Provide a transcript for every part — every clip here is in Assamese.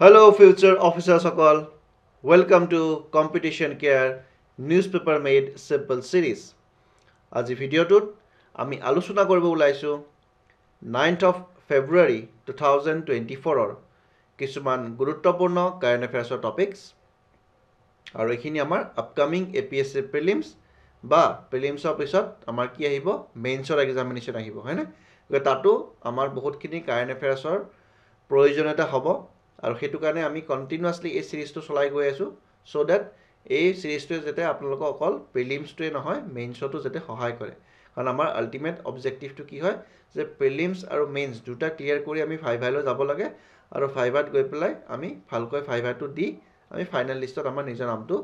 Hello, future officers সকল. Welcome to Competition Care Newspaper Made Simple Series. আজি ভিডিঅ'টোত আমি আলোচনা কৰিব ওলাইছোঁ 9th of February 2024 কিছুমান গুৰুত্বপূৰ্ণ কাৰেণ্ট এফেয়াৰ্ছৰ টপিকছ আৰু এইখিনি আমাৰ আপকামিং APSC প্ৰিলিমছ বা প্ৰিলিমছৰ পিছত আমাৰ কি আহিব মেইনছৰ এক্সামিনেশ্যন আহিব হয়নে গতিকে তাতো আমাৰ বহুতখিনি কাৰেণ্ট এফেয়াৰ্ছৰ প্ৰয়োজনীয়তা হ'ব আৰু সেইটো কাৰণে আমি কণ্টিনিউৱাছলি এই চিৰিজটো চলাই গৈ আছোঁ চ' ডেট এই চিৰিজটোৱে যাতে আপোনালোকক অকল প্ৰিলিমছটোৱে নহয় মেইনছতো যাতে সহায় কৰে কাৰণ আমাৰ আল্টিমেট অবজেক্টিভটো কি হয় যে প্ৰিলিমছ আৰু মেইনছ দুটা ক্লিয়াৰ কৰি আমি ভাইভালৈ যাব লাগে আৰু ভাইভাত গৈ পেলাই আমি ভালকৈ ভাইভাটো দি আমি ফাইনেল লিষ্টত আমাৰ নিজৰ নামটো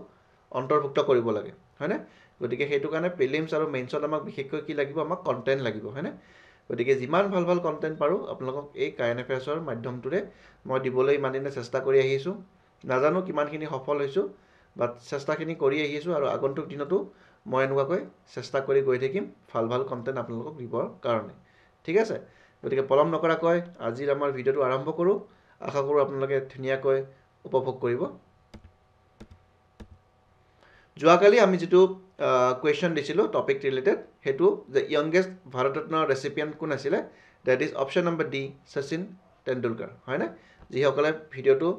অন্তৰ্ভুক্ত কৰিব লাগে হয়নে গতিকে সেইটো কাৰণে প্ৰিলিমছ আৰু মেইনছত আমাক বিশেষকৈ কি লাগিব আমাক কণ্টেণ্ট লাগিব হয়নে গতিকে যিমান ভাল ভাল কণ্টেণ্ট পাৰোঁ আপোনালোকক এই কাৰেণ্ট এফেয়াৰ্ছৰ মাধ্যমটোৰে মই দিবলৈ ইমানদিনে চেষ্টা কৰি আহিছোঁ নাজানো কিমানখিনি সফল হৈছোঁ বাট চেষ্টাখিনি কৰি আহিছোঁ আৰু আগন্তুক দিনতো মই এনেকুৱাকৈ চেষ্টা কৰি গৈ থাকিম ভাল ভাল কণ্টেণ্ট আপোনালোকক দিবৰ কাৰণে ঠিক আছে গতিকে পলম নকৰাকৈ আজিৰ আমাৰ ভিডিঅ'টো আৰম্ভ কৰোঁ আশা কৰোঁ আপোনালোকে ধুনীয়াকৈ উপভোগ কৰিব যোৱাকালি আমি যিটো কুৱেশ্যন দিছিলোঁ টপিক ৰিলেটেড সেইটো যে য়ংগেষ্ট ভাৰতৰত্ন ৰেচিপিয়েণ্ট কোন আছিলে that is option number D Sachin Tendulkar হয়নে যিসকলে ভিডিঅ'টো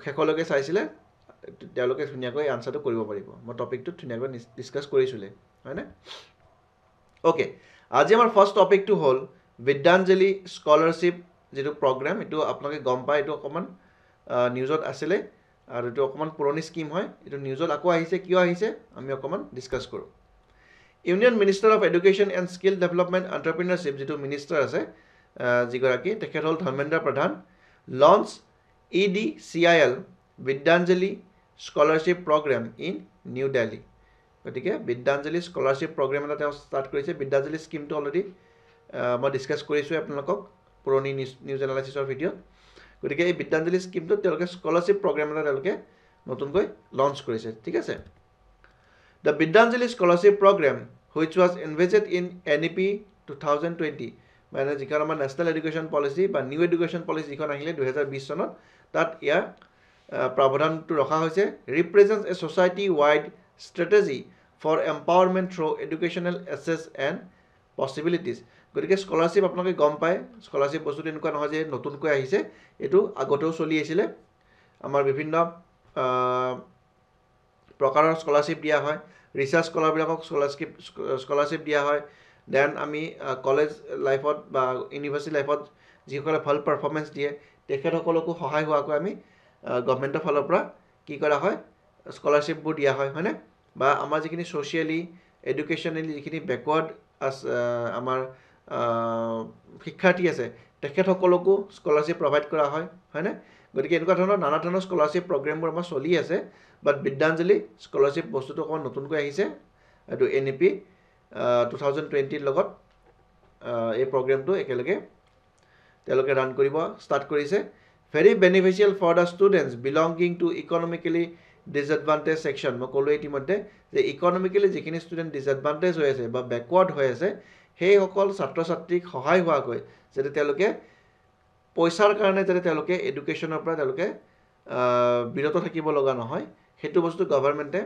শেষলৈকে চাইছিলে তেওঁলোকে ধুনীয়াকৈ আনচাৰটো কৰিব পাৰিব মই টপিকটোত ধুনীয়াকৈ ডিছকাছ কৰিছোঁলে হয়নে অ'কে আজি আমাৰ ফাৰ্ষ্ট টপিকটো হ'ল বিদ্যাঞ্জলি স্কলাৰশ্বিপ যিটো প্ৰগ্ৰেম এইটো আপোনালোকে গম পায় এইটো অকণমান নিউজত আছিলে আৰু এইটো অকণমান পুৰণি স্কিম হয় এইটো নিউজত আকৌ আহিছে কিয় আহিছে আমি অকণমান ডিছকাছ কৰোঁ union minister of education and skill development entrepreneurship যিটো মিনিষ্টাৰ আছে যিগৰাকী তেখেত হ'ল Dharmendra Pradhan launch EDCIL Vidyanjali scholarship program in new Delhi গতিকে বিদ্যাঞ্জলি স্কলাৰশ্বিপ প্ৰগ্ৰেম এটা তেওঁ ষ্টাৰ্ট কৰিছে বিদ্যাঞ্জলি স্কিমটো অলৰেডি মই ডিছকাছ কৰিছোঁ আপোনালোকক পুৰণি নিউজ এনালাইচিছৰ ভিডিঅ'ত গতিকে এই বিদ্যাঞ্জলি স্কিমটোত তেওঁলোকে স্কলাৰশ্বিপ প্ৰগ্ৰেম এটা তেওঁলোকে নতুনকৈ লঞ্চ কৰিছে ঠিক আছে the Vidyanjali scholarship program which was invested in NEP 2020 মানে যিখন আমাৰ নেশ্যনেল এডুকেশ্যন পলিচি বা নিউ এডুকেশ্যন পলিচি যিখন আহিলে 2020 চনত তাত ইয়াৰ প্ৰাৱধানটো ৰখা হৈছে represents a society wide strategy for empowerment through educational access and possibilities গতিকে স্কলাৰশ্বিপ আপোনালোকে গম পায় স্কলাৰশ্বিপ বস্তুটো এনেকুৱা নহয় যে নতুনকৈ আহিছে এইটো আগতেও চলি আহিছিলে আমাৰ বিভিন্ন প্ৰকাৰৰ স্কলাৰশ্বিপ দিয়া হয় ৰিচাৰ্চ স্কলাৰবিলাকক স্কলাৰশ্বিপ দিয়া হয় দেন আমি কলেজ লাইফত বা ইউনিভাৰ্চিটি লাইফত যিসকলে ভাল পাৰফৰ্মেঞ্চ দিয়ে তেখেতসকলকো সহায় হোৱাকৈ আমি গভৰ্ণমেণ্টৰ ফালৰ পৰা কি কৰা হয় স্কলাৰশ্বিপবোৰ দিয়া হয় হয়নে বা আমাৰ যিখিনি ছ'চিয়েলি এডুকেশ্যনেলি যিখিনি বেকৱাৰ্ড আমাৰ শিক্ষাৰ্থী আছে তেখেতসকলকো স্কলাৰশ্বিপ প্ৰভাইড কৰা হয় হয়নে গতিকে এনেকুৱা ধৰণৰ নানা ধৰণৰ স্কলাৰশ্বিপ প্ৰগ্ৰেমবোৰ আমাৰ চলি আছে বাট বিদ্যাঞ্জলি স্কলাৰশ্বিপ বস্তুটো অকণমান নতুনকৈ আহিছে এইটো NEP 2020 লগত এই প্ৰগ্ৰেমটো একেলগে তেওঁলোকে ৰান কৰিব ষ্টাৰ্ট কৰিছে very beneficial for the students belonging to economically disadvantage section মই ক'লোঁ ইতিমধ্যে যে ইকনমিকেলি যিখিনি ষ্টুডেণ্ট ডিছএডভান্টেজ হৈ আছে বা বেকৱাৰ্ড হৈ আছে সেইসকল ছাত্ৰ ছাত্ৰীক সহায় হোৱাকৈ যাতে তেওঁলোকে পইচাৰ কাৰণে যাতে তেওঁলোকে এডুকেশ্যনৰ পৰা তেওঁলোকে বিৰত থাকিব লগা নহয় সেইটো বস্তু গভৰ্ণমেণ্টে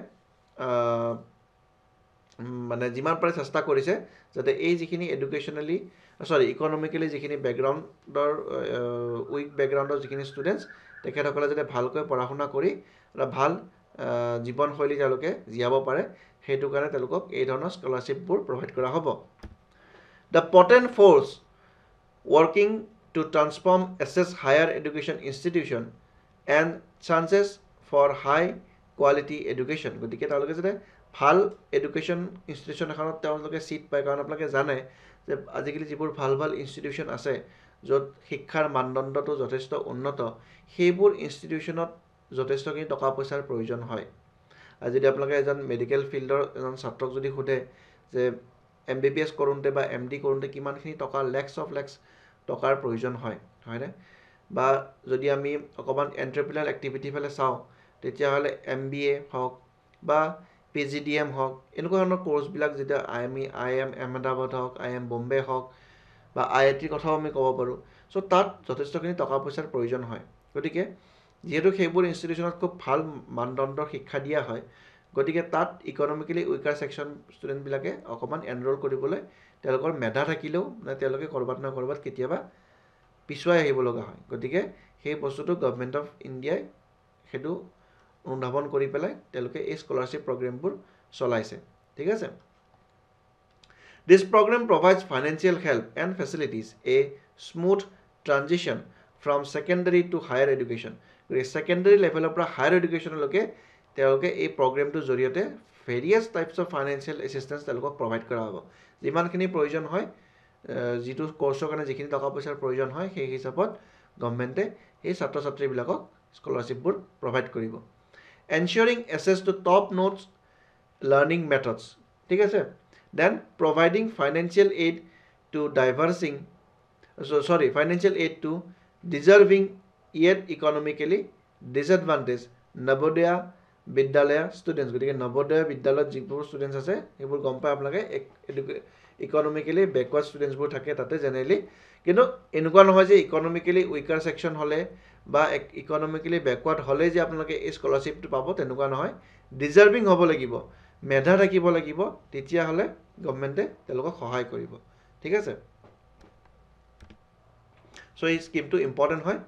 মানে যিমান পাৰে চেষ্টা কৰিছে যাতে এই যিখিনি ইকনমিকেলি যিখিনি বেকগ্ৰাউণ্ডৰ উইক বেকগ্ৰাউণ্ডৰ যিখিনি ষ্টুডেণ্টছ তেখেতসকলে যাতে ভালকৈ পঢ়া শুনা কৰি এটা ভাল জীৱনশৈলী তেওঁলোকে জীয়াব পাৰে সেইটো কাৰণে তেওঁলোকক এই ধৰণৰ স্কলাৰশ্বিপবোৰ প্ৰভাইড কৰা হ'ব the potent force working to transform access higher education institution and chances for high quality education গতিকে তেওঁলোকে যাতে ভাল এডুকেশ্যন ইনষ্টিটিউশ্যন এখনত তেওঁলোকে ছিট পায় কাৰণ আপোনালোকে জানে যে আজিকালি যিবোৰ ভাল ভাল ইনষ্টিটিউশ্যন আছে য'ত শিক্ষাৰ মানদণ্ডটো যথেষ্ট উন্নত সেইবোৰ ইনষ্টিটিউশ্যনত যথেষ্টখিনি টকা পইচাৰ প্ৰয়োজন হয় আৰু যদি আপোনালোকে এজন মেডিকেল ফিল্ডৰ এজন ছাত্ৰক যদি সোধে যে MBBS কৰোঁতে বা MD কৰোঁতে কিমানখিনি টকা লেক্স অফ লেক্স টকাৰ প্ৰয়োজন হয়নে বা যদি আমি অকণমান এণ্টাৰপ্ৰিনাৰ এক্টিভিটি ফালে চাওঁ তেতিয়াহ'লে MBA হওক বা PGDM হওক এনেকুৱা ধৰণৰ কোৰ্চবিলাক যেতিয়া IIM আহমেদাবাদ হওক IIM বম্বে হওক বা IITৰ কথাও আমি ক'ব পাৰোঁ চ' তাত যথেষ্টখিনি টকা পইচাৰ প্ৰয়োজন হয় গতিকে যিহেতু সেইবোৰ ইনষ্টিটিউশ্যনত খুব ভাল মানদণ্ডৰ শিক্ষা দিয়া হয় গতিকে তাত ইকনমিকেলি উইকাৰ ছেকশ্যন ষ্টুডেণ্টবিলাকে অকণমান এনৰোল কৰিবলৈ তেওঁলোকৰ মেধা থাকিলেও তেওঁলোকে ক'ৰবাত নহয় ক'ৰবাত কেতিয়াবা পিছুৱাই আহিব লগা হয় গতিকে সেই বস্তুটো গভৰ্ণমেণ্ট অফ ইণ্ডিয়াই সেইটো অনুধাৱন কৰি পেলাই তেওঁলোকে এই স্কলাৰশ্বিপ প্ৰগ্ৰেমবোৰ চলাইছে ঠিক আছে This program provides financial help and facilities a smooth transition from secondary to higher education. Secondary level of higher education loke teloke ei program to joriote various types of financial assistance telok provide kora hobo. Jiman khini proyojon hoy jitu course kane jikhini taka paisar proyojon hoy sei hisabot government e ei chhatro chhatri bilakok scholarship bur provide koribo. Ensuring access to top notch learning methods. ঠিক আছে Then providing financial aid to financial aid to deserving yet economically disadvantaged Navodaya Vidyalaya students. গতিকে Navodaya Vidyalaya যিবোৰ students আছে সেইবোৰ গম পাই আপোনালোকে economically backward students বোৰ থাকে তাতে জেনেৰেলি কিন্তু এনেকুৱা নহয় যে economically weaker section হলে বা economically backward হলে যে আপোনালোকে এই স্কলাৰশ্বিপটো পাব তেনেকুৱা নহয় ডিজাৰ্ভিং হ'ব লাগিব মেধা থাকিব লাগিব তেতিয়া হলে গভৰ্ণমেণ্টে তেওঁলোকক সহায় কৰিব ঠিক আছে সো এই স্কিমটো ইম্পৰ্টেণ্ট হয়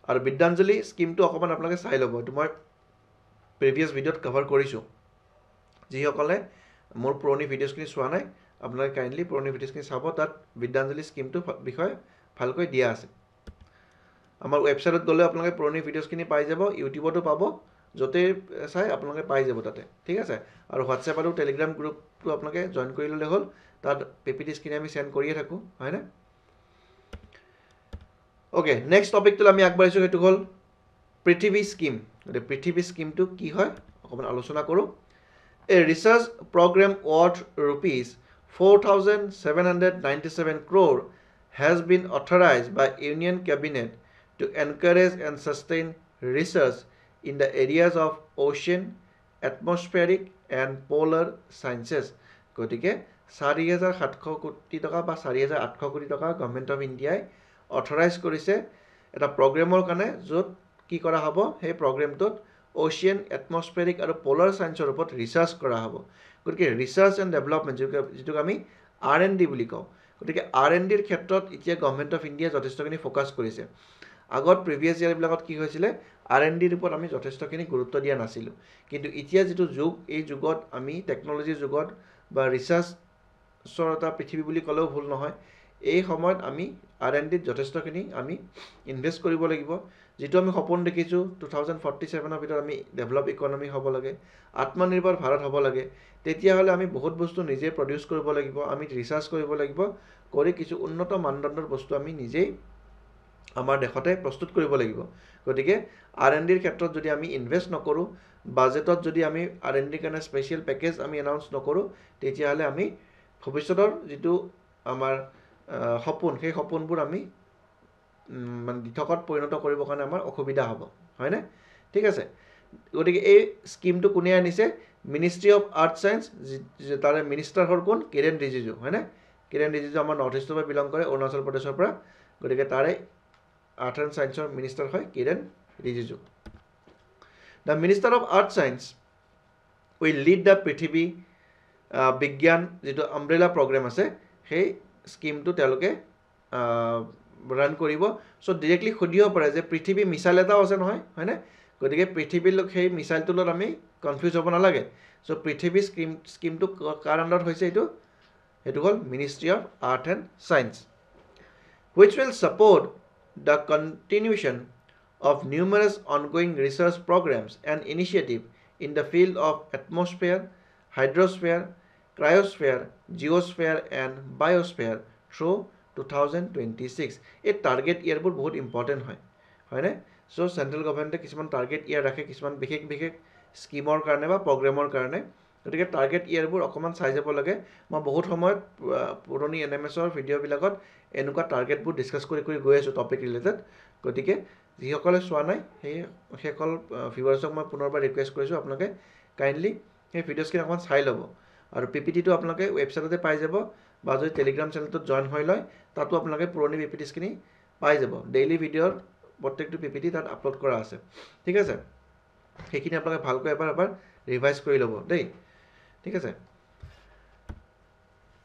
আৰু বিদ্যাঞ্জলি স্কিমটো অকমান আপোনালোকে চাই ল'ব এইটো মই প্ৰিভিয়াছ ভিডিঅ'ত কভাৰ কৰিছোঁ যিসকলে মোৰ পুৰণি ভিডিঅ'ছখিনি চোৱা নাই আপোনালোকে কাইণ্ডলি পুৰণি ভিডিঅ'ছখিনি চাব তাত বিদ্যাঞ্জলি স্কিমটো বিষয়ে ভালকৈ দিয়া আছে আমাৰ ৱেবছাইটত গ'লে আপোনালোকে পুৰণি ভিডিঅ'ছখিনি পাই যাব ইউটিউবতো পাব যতে চাই আপোনালোকে পাই যাব তাতে ঠিক আছে আৰু হোৱাটছএপ আৰু টেলিগ্ৰাম গ্ৰুপটো আপোনালোকে জয়েন কৰি ল'লে হ'ল তাত পিপিটিছখিনি আমি সেন্ড কৰিয়ে থাকোঁ হয়নে ওকে নেক্সট টপিকটো আমি আগবাঢ়িছোঁ সেইটো হ'ল পৃথিৱী স্কিম গতিকে পৃথিৱী স্কিমটো কি হয় অকণমান আলোচনা কৰোঁ a research program worth ₹4,797 crore has been authorized by Union Cabinet to encourage and sustain research in the areas of ocean, atmospheric and polar sciences. গতিকে 4,700 কোটি টকা বা 4,800 কোটি টকা গভৰ্ণমেণ্ট অফ ইণ্ডিয়াই অথৰাইজ কৰিছে এটা প্ৰগ্ৰেমৰ কাৰণে য'ত কি কৰা হ'ব সেই প্ৰগ্ৰেমটোত ocean, atmospheric আৰু polar scienceৰ ওপৰত ৰিচাৰ্চ কৰা হ'ব গতিকে ৰিচাৰ্চ এণ্ড ডেভেলপমেণ্ট যিটোক আমি R&D বুলি কওঁ গতিকে R&Dৰ ক্ষেত্ৰত এতিয়া গভৰ্ণমেণ্ট অফ ইণ্ডিয়াই যথেষ্টখিনি ফ'কাছ কৰিছে আগত প্ৰিভিয়াছ ইয়াৰবিলাকত কি হৈছিলে R&Dৰ ওপৰত আমি যথেষ্টখিনি গুৰুত্ব দিয়া নাছিলোঁ কিন্তু এতিয়া যিটো যুগ এই যুগত আমি টেকন'লজিৰ যুগত বা ৰিচাৰ্চৰ এটা পৃথিৱী বুলি ক'লেও ভুল নহয় এই সময়ত আমি R&Dত যথেষ্টখিনি আমি ইনভেষ্ট কৰিব লাগিব যিটো আমি সপোন দেখিছোঁ 2047 ভিতৰত আমি ডেভেলপ ইকনমি হ'ব লাগে আত্মনিৰ্ভৰ ভাৰত হ'ব লাগে তেতিয়াহ'লে আমি বহুত বস্তু নিজে প্ৰডিউচ কৰিব লাগিব আমি ৰিচাৰ্চ কৰিব লাগিব কৰি কিছু উন্নত মানদণ্ডৰ বস্তু আমি নিজেই আমাৰ দেশতে প্ৰস্তুত কৰিব লাগিব গতিকে R&Dৰ ক্ষেত্ৰত যদি আমি ইনভেষ্ট নকৰোঁ বাজেটত যদি আমি R&Dৰ কাৰণে স্পেচিয়েল পেকেজ আমি এনাউন্স নকৰোঁ তেতিয়াহ'লে আমি ভৱিষ্যতৰ যিটো আমাৰ সপোন সেই সপোনবোৰ আমি মানে দিঠকত পৰিণত কৰিবৰ কাৰণে আমাৰ অসুবিধা হ'ব হয়নে ঠিক আছে গতিকে এই স্কিমটো কোনে আনিছে মিনিষ্ট্ৰি অফ আৰ্ট ছায়েন্স তাৰে মিনিষ্টাৰ হ'ল কোন কিৰেণ ৰিজিজু হয়নে কিৰেণ ৰিজিজু আমাৰ নৰ্থ ইষ্টৰ পৰা বিলং কৰে অৰুণাচল প্ৰদেশৰ পৰা গতিকে তাৰে আৰ্ট এণ্ড ছায়েন্সৰ মিনিষ্টাৰ হয় Kiren Rijiju the minister of art science will lead the পৃথিৱী বিজ্ঞান যিটো আমব্ৰেলা প্ৰগ্ৰেম আছে সেই স্কিমটো তেওঁলোকে ৰান কৰিব সো ডাইৰেক্টলি সুধিব পাৰে যে পৃথিৱী মিছাইল এটাও আছে নহয় হয়নে গতিকে পৃথিৱীৰ সেই মিছাইলটোৰ লগত আমি কনফিউজ হ'ব নালাগে সো পৃথিৱী স্কিমটো কাৰ আণ্ডাৰত হৈছে এইটো হ'ল ministry of art and science which will support the continuation of numerous ongoing research programs and initiatives in the field of atmosphere, hydrosphere, cryosphere, geosphere and biosphere through 2026 এই টাৰ্গেট ইয়াৰবোৰ বহুত ইম্পৰ্টেণ্ট হয়নে সো চেণ্ট্ৰেল গভৰ্ণমেণ্টে কিছুমান টাৰ্গেট ইয়াৰ ৰাখে কিছুমান বিশেষ স্কিমৰ কাৰণে বা প্ৰগ্ৰেমৰ কাৰণে গতিকে টাৰ্গেট ইয়াৰবোৰ অকণমান চাই যাব লাগে মই বহুত সময়ত পুৰণি NMSৰ ভিডিঅ'বিলাকত এনেকুৱা টাৰ্গেটবোৰ ডিছকাছ কৰি গৈ আছোঁ টপিক ৰিলেটেড গতিকে যিসকলে চোৱা নাই সেইসকল ভিউৱাৰ্ছক মই পুনৰবাৰ ৰিকুৱেষ্ট কৰিছোঁ আপোনালোকে কাইণ্ডলি সেই ভিডিঅ'ছখিনি অকণমান চাই ল'ব আৰু PPTটো আপোনালোকে ৱেবছাইটতে পাই যাব বা যদি টেলিগ্ৰাম চেনেলটোত জইন হৈ লয় তাতো আপোনালোকে পুৰণি PPTছখিনি পাই যাব ডেইলি ভিডিঅ'ৰ প্ৰত্যেকটো পিপিটি তাত আপলোড কৰা আছে ঠিক আছে সেইখিনি আপোনালোকে ভালকৈ এবাৰ ৰিভাইজ কৰি ল'ব দেই ঠিক আছে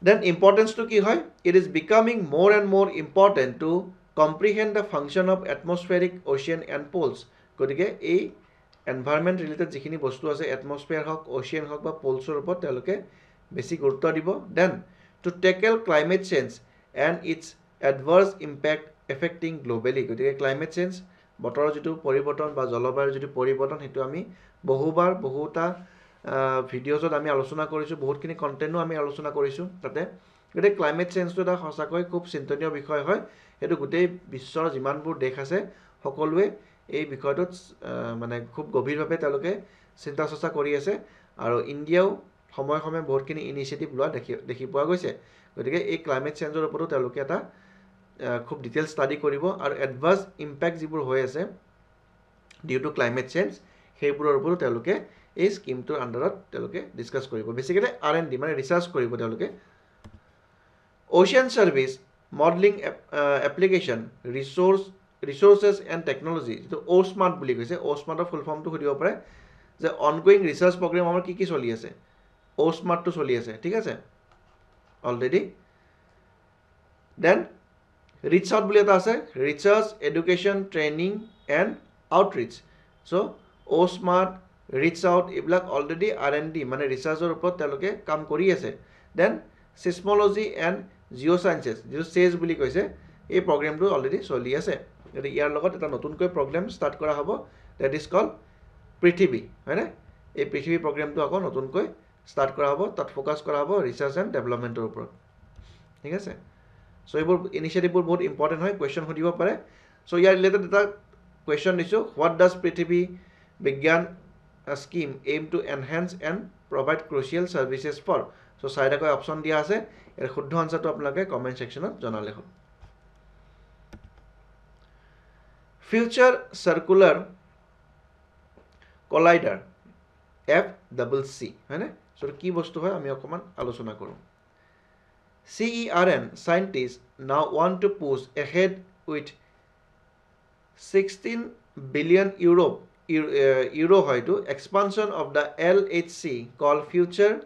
then importance to ki hoy it is becoming more and more important to comprehend the function of atmospheric ocean and poles gotike ei environment related jikhini bostu ase atmosphere hok ocean hok ba poles or upor teloke beshi gurutto dibo then to tackle climate change and its adverse impact affecting globally gotike climate change botor jitu poriborton ba jolobayur jitu poriborton hetu ami bohubar bohuta ভিডিঅ'ছত আমি আলোচনা কৰিছোঁ বহুতখিনি কণ্টেণ্টো আমি আলোচনা কৰিছোঁ তাতে গতিকে ক্লাইমেট চেঞ্জটো এটা সঁচাকৈ খুব চিন্তনীয় বিষয় হয় সেইটো গোটেই বিশ্বৰ যিমানবোৰ দেশ আছে সকলোৱে এই বিষয়টোত মানে খুব গভীৰভাৱে তেওঁলোকে চিন্তা চৰ্চা কৰি আছে আৰু ইণ্ডিয়াও সময়ে সময়ে বহুতখিনি ইনিচিয়েটিভ লোৱা দেখি পোৱা গৈছে গতিকে এই ক্লাইমেট চেঞ্জৰ ওপৰতো তেওঁলোকে এটা খুব ডিটেইল ষ্টাডি কৰিব আৰু এডভান্স ইম্পেক্ট যিবোৰ হৈ আছে ডিউ টু ক্লাইমেট চেঞ্জ সেইবোৰৰ ওপৰতো তেওঁলোকে এই স্কিমটোৰ আন্ডাৰত তেওঁলোকে ডিসকাস কৰিব বেসিক্যালি R&D মানে ৰিসাৰ্চ কৰিব তেওঁলোকে ocean service modelling application resources and technology যেটো ও স্মাৰ্ট বুলি কৈছে ও স্মাৰ্টৰ ফুল ফৰ্মটো খুদিব পাৰে যে অনগোইং ৰিসাৰ্চ প্ৰগ্ৰাম আমাৰ কি চলি আছে ও স্মাৰ্টটো চলি আছে ঠিক আছে অলৰেডি দেন ৰিচ আউট বুলি এটা আছে research education training and outreach so ও স্মাৰ্ট ৰিচ আউট এইবিলাক অলৰেডি R&D মানে ৰিসাৰ্চৰ ওপৰত তেওঁলোকে কাম কৰি আছে দেন সিসমোলজি এন্ড জিঅ'সায়েন্সেস যেটো সেজ বুলি কৈছে এই প্ৰগ্ৰামটো অলৰেডি চলি আছে গতিকে ইয়াৰ লগত এটা নতুনকৈ প্ৰগ্ৰাম ষ্টাৰ্ট কৰা হ'ব দ্যাট ইজ কল্ড পৃথিৱী হয়নে এই পৃথিৱী প্ৰগ্ৰামটো আকৌ নতুনকৈ ষ্টাৰ্ট কৰা হ'ব তাত ফোকাস কৰা হ'ব ৰিসাৰ্চ এন্ড ডেভেলপমেন্টৰ ওপৰত ঠিক আছে সো এইবোৰ ইনিচিয়েটিভবোৰ বহুত ইম্পৰ্টেন্ট হয় কোৱেশ্চন সুধিব পাৰে সো ইয়াৰ ৰিলেটেড এটা কোৱেশ্চন দিছো হোৱাট ডাজ পৃথিৱী বিজ্ঞান scheme aim to enhance and provide crucial services for so side koi option dia ase er shuddho answer to apnaloke comment section ot janale hol future circular collider FCC hai na so ki bostu hoy ami okoman alochona koru CERN scientists now want to push ahead with 16 billion euro to expansion of the LHC called Future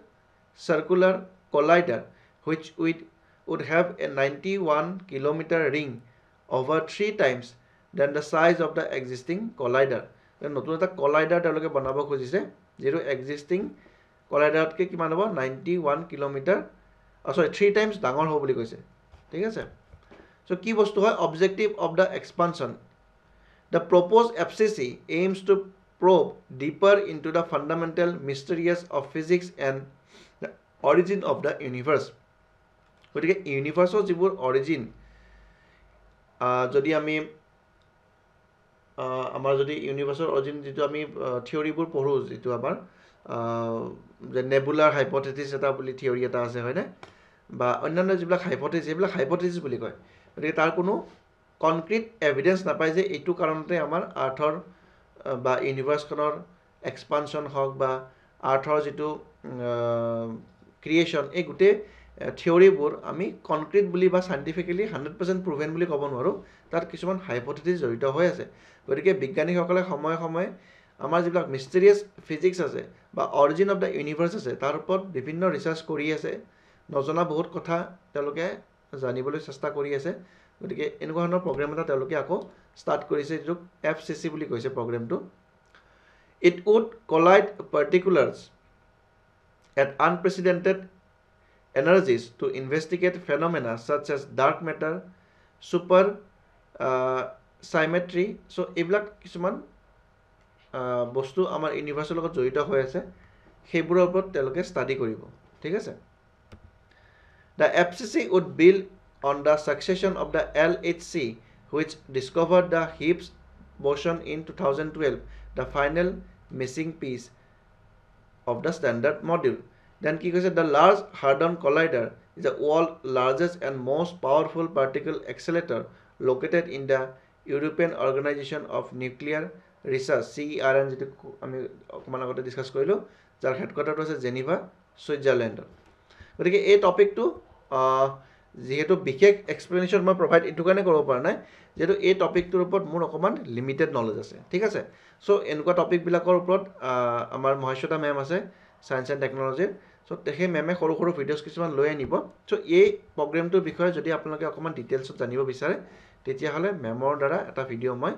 Circular Collider which would have a 91-kilometer ring over 3 times than the size of the existing collider নতুন এটা collider তেওঁলোকে বনাব খুজিছে যেটো existing collider কে কিমান হ'ব 91 কিলোমিটাৰ sorry 3 times ডাঙৰ হ'ব বুলি কৈছে ঠিক আছে সো কি বস্তু হয় objective of the expansion The proposed FCC aims to probe deeper into the fundamental mysteries of physics and the origin of the universe. গতিকে ইউনিভাৰ্সৰ যিবোৰ অৰিজিন যদি আমি আমাৰ যদি ইউনিভাৰ্সৰ অৰিজিন যেটো আমি থিওৰিবোৰ পঢ়ো যেটো আমাৰ যে নেবুলাৰ হাইপোথেসিস এটা বুলি থিওৰি এটা আছে হয়নে বা অন্যান্য যিবিলাক হাইপোথেসিস বুলি কয় গতিকে তাৰ কোনো concrete evidence নাপায় যে এইটো কাৰণতে আমাৰ আৰ্থৰ বা ইউনিভাৰ্সখনৰ এক্সপানশন হক বা আৰ্থৰ যেটো ক্ৰিয়েচন এই গুটে থিওৰিবোৰ আমি কনক্ৰিট বুলি বা সাইন্টিফিক্যালি 100% প্ৰুভেন বুলি ক'ব নোৱাৰো তাত কিছুমান হাইপোথেসিস জড়িত হৈ আছে গতিকে বিজ্ঞানীসকলে সময় সময় আমাৰ যিবিলাক মিস্টেৰিয়াছ ফিজিক্স আছে বা অৰিজিন অফ দা ইউনিভাৰ্স আছে তাৰ ওপৰত বিভিন্ন ৰিসাৰ্চ কৰি আছে নজনা বহুত কথা তেওঁলোকে জানিবলৈ চেষ্টা কৰি আছে গতিকে এনেকুৱা ধৰণৰ প্ৰগ্ৰাম এটা তেওঁলোকে আকৌ ষ্টাৰ্ট কৰিছে যেটো FCC বুলি কৈছে প্ৰগ্ৰামটো it would collide particulars at unprecedented energies to investigate phenomena such as dark matter super symmetry so এইবিলাক কিছুমান বস্তু আমাৰ ইউনিভাৰ্সৰ লগত জড়িত হৈ আছে সেইবোৰৰ ওপৰত তেওঁলোকে ষ্টাডি কৰিব ঠিক আছে The FCC would build on the succession of the LHC which discovered the Higgs boson in 2012 the final missing piece of the standard module then ki koise the large hadron collider is the world's largest and most powerful particle accelerator located in the European Organization of Nuclear Research CERN যেটো আমি অকমান আগতে ডিসকাস কৰিলো যাৰ হেডকোয়াৰ্টাৰটো আছে জেনেভা সুইজাৰল্যান্ড গতিকে এই টপিকটো যিহেতু বিশেষ এক্সপ্লেনেশ্যন মই প্ৰভাইড এইটো কাৰণে কৰিব পৰা নাই যিহেতু এই টপিকটোৰ ওপৰত মোৰ অকণমান লিমিটেড নলেজ আছে ঠিক আছে চ' এনেকুৱা টপিকবিলাকৰ ওপৰত আমাৰ মহেশ্বতা মেম আছে ছায়েন্স এণ্ড টেকনলজিৰ চ' সেই মেমে সৰু সৰু ভিডিঅ'ছ কিছুমান লৈ আনিব চ' এই প্ৰগ্ৰেমটোৰ বিষয়ে যদি আপোনালোকে অকণমান ডিটেইলছত জানিব বিচাৰে তেতিয়াহ'লে মেমৰ দ্বাৰা এটা ভিডিঅ' মই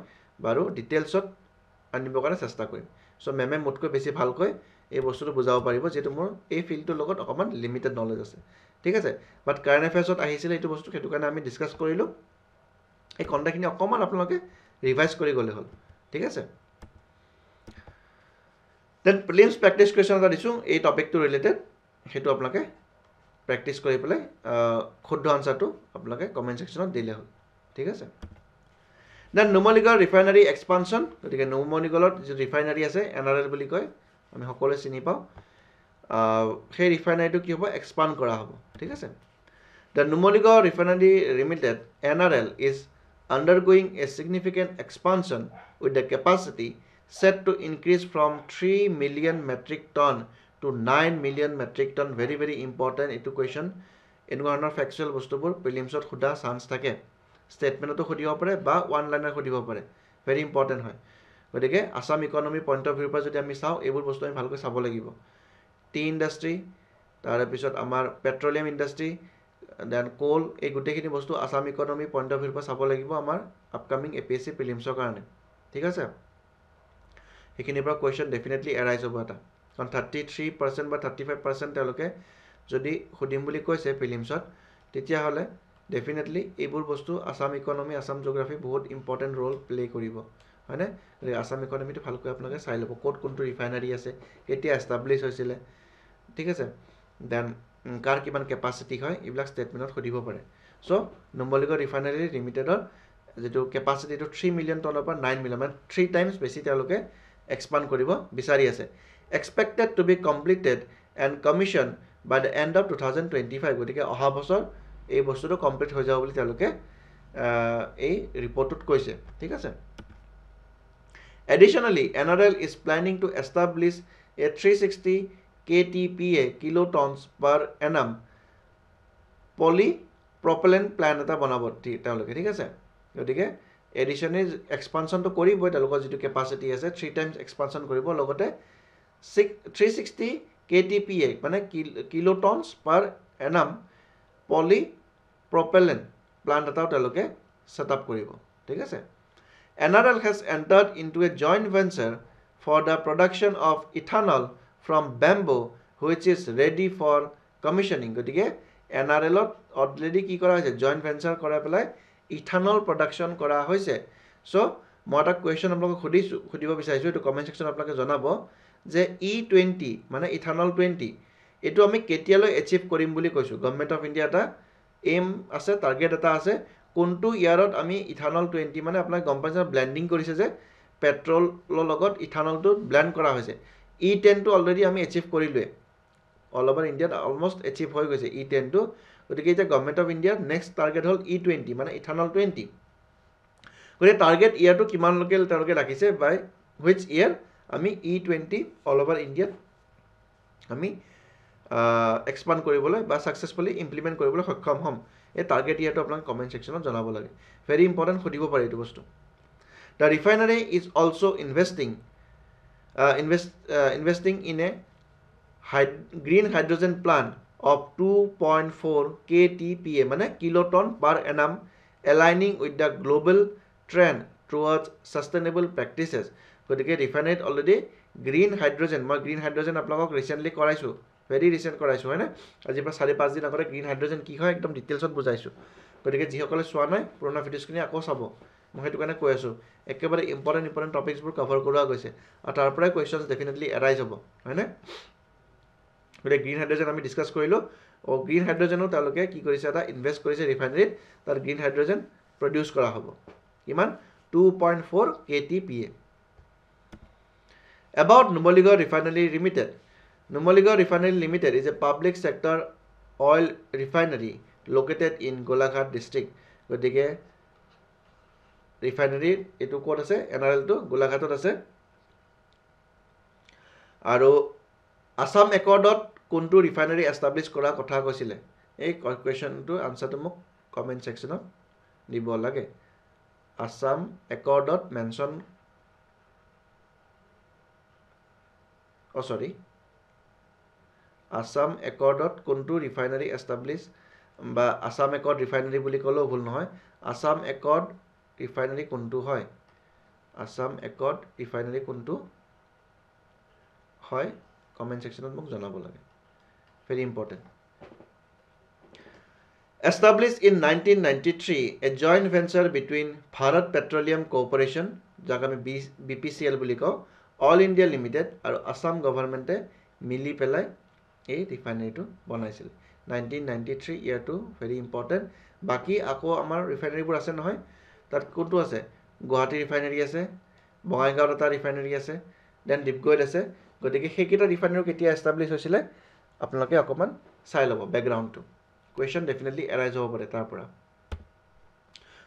বাৰু ডিটেইলছত আনিবৰ কাৰণে চেষ্টা কৰিম চ' মেমে মোতকৈ বেছি ভালকৈ এই বস্তুটো বুজাব পাৰিব যিহেতু মোৰ এই ফিল্ডটোৰ লগত অকণমান লিমিটেড নলেজ আছে ঠিক আছে বাট কাৰেণ্ট এফেয়াৰ্ছত আহিছিলে এইটো বস্তু সেইটো কাৰণে আমি ডিছকাছ কৰিলোঁ এই কণ্টেক্টখিনি অকণমান আপোনালোকে ৰিভাইজ কৰি গ'লে হ'ল ঠিক আছে দেন প্ৰিলিমছ প্ৰেক্টিছ কুৱেশ্যন এটা দিছোঁ এই টপিকটো ৰিলেটেড সেইটো আপোনালোকে প্ৰেক্টিছ কৰি পেলাই শুদ্ধ আনচাৰটো আপোনালোকে কমেণ্ট ছেকশ্যনত দিলে হ'ল ঠিক আছে দেন নুমলীগড় ৰিফাইনাৰী এক্সপানশ্যন গতিকে নুমলীগড়ত যিটো ৰিফাইনাৰী আছে NRL বুলি কয় আমি সকলোৱে চিনি পাওঁ সেই ৰিফাইনাৰীটো কি হ'ব এক্সপাণ্ড কৰা হ'ব ঠিক আছে the Numaligarh refinery limited NRL is undergoing a significant expansion with the capacity set to increase from 3 million metric ton to 9 million metric ton very very important etu question এনেকুৱা ধৰণৰ ফেকচুৱেল বস্তুবোৰ প্ৰিলিমছত সোধা চান্স থাকে ষ্টেটমেণ্টতো সুধিব পাৰে বা ওৱান লাইনাৰ সুধিব পাৰে ভেৰি ইম্পৰ্টেণ্ট হয় গতিকে আসাম ইকনমি পইণ্ট অফ ভিউৰ পৰা যদি আমি চাওঁ এইবোৰ বস্তু আমি ভালকৈ চাব লাগিব টি ইণ্ডাষ্ট্ৰী তাৰপিছত আমাৰ পেট্ৰলিয়াম ইণ্ডাষ্ট্ৰী দেন কোল এই গোটেইখিনি বস্তু আসাম ইকনমি পইণ্ট অফ ভিউৰ পৰা চাব লাগিব আমাৰ আপকামিং APSC প্ৰিলিমছৰ কাৰণে ঠিক আছে সেইখিনিৰ পৰা কুৱেশ্যন ডেফিনেটলি এৰাইজ হ'ব এটা কাৰণ 33% বা 35% তেওঁলোকে যদি সুধিম বুলি কৈছে প্ৰিলিমছত তেতিয়াহ'লে ডেফিনেটলি এইবোৰ বস্তু আসাম ইকনমি আসাম জিঅ'গ্ৰাফি বহুত ইম্পৰ্টেণ্ট ৰোল প্লে কৰিব হয়নে আসাম ইকনমিটো ভালকৈ আপোনালোকে চাই ল'ব ক'ত কোনটো ৰিফাইনাৰী আছে কেতিয়া এষ্টাব্লিছ হৈছিলে ঠিক আছে দেন কাৰ কিমান কেপাচিটি হয় এইবিলাক ষ্টেটমেণ্টত সুধিব পাৰে চ' নুমলীগড় ৰিফাইনাৰী লিমিটেডৰ যেটো কেপাচিটিটো 3 মিলিয়ন টনৰ পৰা 9 মিলিয়ন মানে 3 টাইমছ বেছি তেওঁলোকে এক্সপাণ্ড কৰিব বিচাৰি আছে expected to be completed and commission by the end of 2025 গতিকে অহা বছৰ এই বস্তুটো কমপ্লিট হৈ যাব বুলি তেওঁলোকে এই ৰিপৰ্টটোত কৈছে ঠিক আছে Additionally, NRL is planning to establish a 360 KTPA kilotons per annum polypropylene plant এটা বনাব তেওঁলোকে ঠিক আছে গতিকে এডিশনে এক্সপানশনটো কৰিবই তেওঁলোকৰ যিটো কেপাচিটি আছে 3 টাইমছ এক্সপানশন কৰিব লগতে 360 KTPA মানে kilotons per annum polypropylene plant এটাও তেওঁলোকে সেটআপ কৰিব ঠিক আছে NRL has entered into a joint venture for the production of ethanol from bamboo which is ready for commissioning গতিকে NRL already কি কৰা হৈছে joint venture কৰা পেলাই ethanol production কৰা হৈছে so মই এটা কোৱেশ্চন আপোনাক সুধিব বিচাৰিছো এটো কমেন্ট সেকশন আপোনাক জনাব যে E20 মানে ethanol 20 এটো আমি কেতিয়ালৈ এচিভ কৰিম বুলি কৈছো গভৰ্নমেন্ট অফ ইন্ডিয়া এটা এম আছে টাৰ্গেট এটা আছে কোনটো ইয়াৰত আমি ইথানল 20 মানে আপোনাক গম পাইছে ব্লেন্ডিং কৰিছে যে পেট্ৰলৰ লগত ইথানলটো ব্লেন্ড কৰা হৈছে E10 টো অলৰেডি আমি এচিভ কৰিলোৱে অল ওভাৰ ইন্ডিয়াত অলমোস্ট এচিভ হৈ গৈছে E10 টো গতিকে এটা গভৰ্নমেন্ট অফ ইন্ডিয়াৰ নেক্সট টাৰ্গেট হল E20 মানে ইথানল 20 গতিকে টাৰ্গেট ইয়াৰটো কিমান লোকেল তেওঁলোকে ৰাখিছে বাই হুইচ ইয়াৰ আমি E20 অল ওভাৰ ইন্ডিয়াত আমি এক্সপান্ড কৰিবলৈ বা সাকসেসফুলি ইমপ্লিমেন্ট কৰিবলৈ সক্ষম হ'ম এই টাৰ্গেট ইয়াৰটো আপোনাক কমেন্ট সেকশনত জনাব লাগে ভেৰি ইম্পৰ্টেন্ট সুধিব পাৰে এইটো বস্তু The refinery is also investing in a green hydrogen plant of 2.4 KTPA মানে kiloton per annum aligning with the global trend towards sustainable practices গতিকে ৰিফাইনাৰীত অলৰেডি গ্ৰীণ হাইড্ৰোজেন মই গ্ৰীণ হাইড্ৰোজেন আপোনাক ৰিসেন্টলি কৰাইছো ভেৰি ৰিসেন্ট কৰাইছো হয়নে আজি পৰা 4-5 দিন আগতে গ্ৰীণ হাইড্ৰোজেন কি হয় একদম ডিটেইলছত বুজাইছো গতিকে যিসকলে চোৱা নাই পুৰণা ভিডিঅ'ছখিনি আকৌ চাব মই হেতু কাৰণে কৈ আছো একেবাৰে ইম্পৰ্টেন্ট টপিকছবোৰ কভাৰ কৰা গৈছে আৰু তাৰ পৰাই কোৱেশ্চনছ ডেফিনেটলি এৰাইজ হ'ব হয়নে গতিকে গ্ৰীণ হাইড্ৰোজেন আমি ডিসকাস কৰিলো ও গ্ৰীণ হাইড্ৰোজেনো তেওঁলোকে কি কৰিছে এটা ইনভেষ্ট কৰিছে ৰিফাইনাৰীত তাৰ গ্ৰীণ হাইড্ৰোজেন প্ৰডিউস কৰা হ'ব কিমান 2.4 KTPA About Numaligarh Refinery Limited. Numaligarh Refinery Limited is a public sector oil refinery located in Golaghat district. গতিকে refinery এটো ক'ত আছে NRL টো গোলাঘাটত আছে আৰু আসাম একৰ্ডত কোনটো ৰিফাইনাৰী এষ্টাবলিশ কৰা কথা কৈছিলে এই কুৱেশ্যনটোৰ আনচাৰটো মোক কমেণ্ট ছেকশ্যনত দিব লাগে আছাম একৰ্ডত মেনশ্যন সৰি আছাম একৰ্ডত কোনটো ৰিফাইনাৰী এষ্টাব্লিছ বা আছাম একৰ্ড ৰিফাইনাৰী বুলি ক'লেও ভুল নহয় আছাম একৰ্ড ৰিফাইনাৰী কোনটো হয় আছাম একৰ্ড ৰিফাইনাৰী কোনটো হয় কমেণ্ট ছেকশ্যনত মোক জনাব লাগে very important Established in 1993, a joint venture between Bharat Petroleum Corporation, যাক আমি BPCL বুলি কওঁ, All India Limited আৰু আসাম গভৰ্ণমেণ্টে মিলি পেলাই এই ৰিফাইনাৰীটো বনাইছিল 1993 ইয়াৰটো ভেৰি ইম্পৰ্টেণ্ট বাকী আকৌ আমাৰ ৰিফাইনাৰীবোৰ আছে নহয় তাত কোনটো আছে গুৱাহাটী ৰিফাইনাৰী আছে বঙাইগাঁৱত এটা ৰিফাইনাৰী আছে দেন ডিপগৈত আছে গতিকে সেইকেইটা ৰিফাইনাৰী কেতিয়া এষ্টাব্লিছ হৈছিলে আপোনালোকে অকণমান চাই ল'ব বেকগ্ৰাউণ্ডটো question definitely arise over there tapura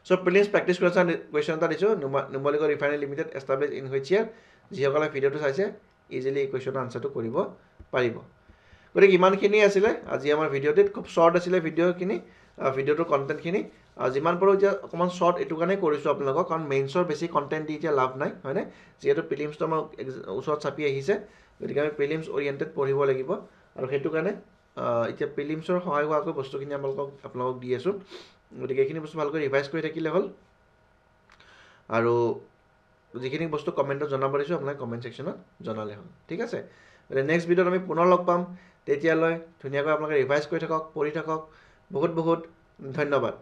so prelims practice question ta dicho numalico refinery limited established in which year jihokala video to saise easily question answer to koribo paribo gori iman khini asile aji amar video tit khub short asile video kini video to content khini jiman paro je common short etu kane korisu apnalogo karon mains or basic content di je love nai hoine jehetu prelims to amar usot chapi ahise gori ame prelims oriented poribo lagibo aru hetu kane এতিয়া প্ৰিলিমছৰ সহায় হোৱাকৈ বস্তুখিনি আপোনালোকক দি আছোঁ গতিকে এইখিনি বস্তু ভালকৈ ৰিভাইজ কৰি থাকিলে হ'ল আৰু যিখিনি বস্তু কমেণ্টত জনাব দিছোঁ আপোনালোকে কমেণ্ট ছেকশ্যনত জনালে হ'ল ঠিক আছে গতিকে নেক্সট ভিডিঅ'ত আমি পুনৰ লগ পাম তেতিয়ালৈ ধুনীয়াকৈ আপোনালোকে ৰিভাইজ কৰি থাকক পঢ়ি থাকক বহুত বহুত ধন্যবাদ